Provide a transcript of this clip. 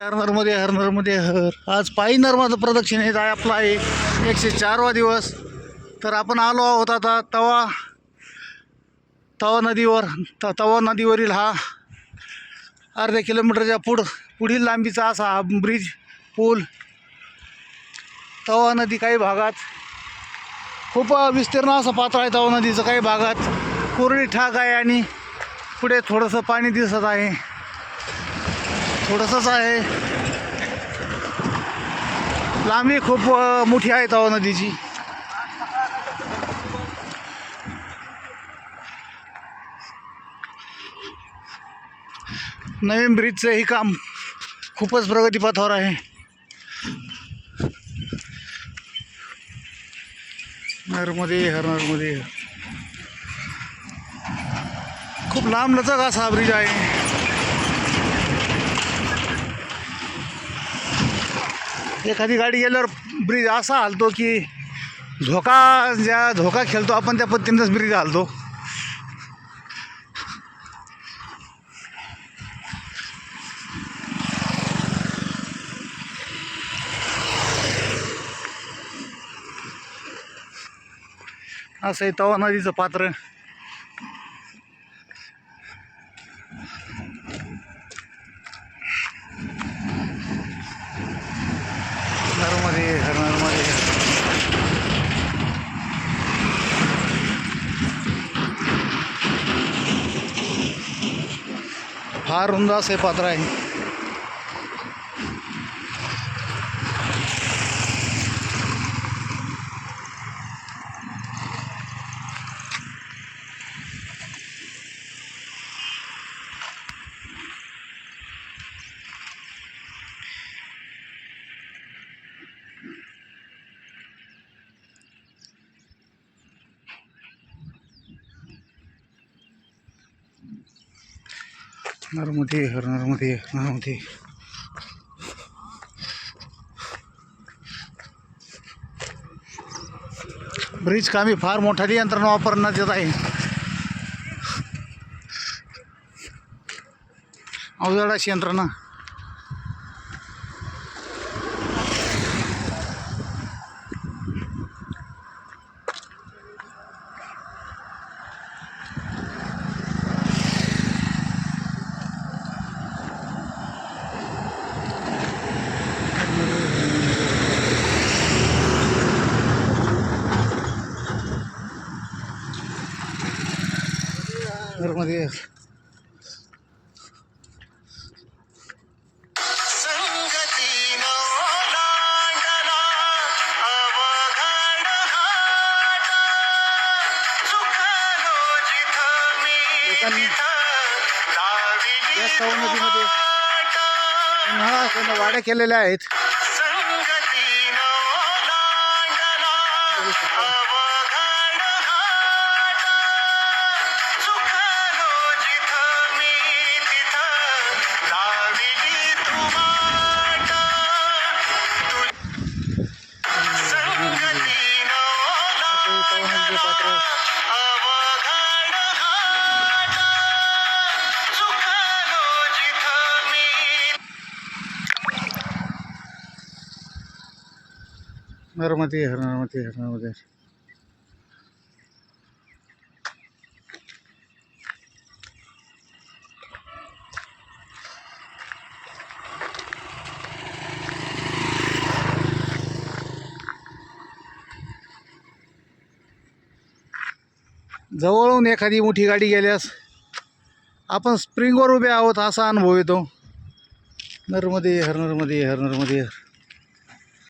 नर्मदे हर. आज पायी नर्मदा प्रदक्षिणेत आहे आपला आहे 104वा दिवस. तर आपण आलो आहोत आता तवा नदीवर. तवा नदीवरील हा अर्ध्या किलोमीटरच्या पुढील लांबीचा असा हा ब्रिज पूल. तवा नदी काही भागात खूप विस्तीर्ण असं पात्र आहे. तवा नदीचं काही भागात कोरडी ठाक आहे आणि पुढे थोडंसं पाणी दिसत आहे, थोडंसंच आहे. लांबी खूप मोठी आहे तवा नदीची. नवीन ब्रिजचं हे काम खूपच प्रगतीपथावर आहे. नर्मदे हर. खूप लांब लचक असा ब्रिज आहे. एखादी गाडी गेल्यावर ब्रिज असा हलतो की झोका खेळतो आपण त्या पद्धतीनेच ब्रिज हलतो. असं आहे तवा नदीचं पात्र. नर्मदे हर. फार रुंद असे पात्र आहे. नर्मदे हर. ब्रिज कामी फार मोठा यंत्रणा वापरण्यात येत आहे. अवजड अशी यंत्रणा. नर्मदे या तवा नदीमध्ये उन्हाळा वाड्या केलेल्या आहेत. पात्र नर्मदे हर. जवळून एखादी मोठी गाडी गेल्यास आपण स्प्रिंगवर उभे आहोत असा अनुभव येतो. नर्मदे हर.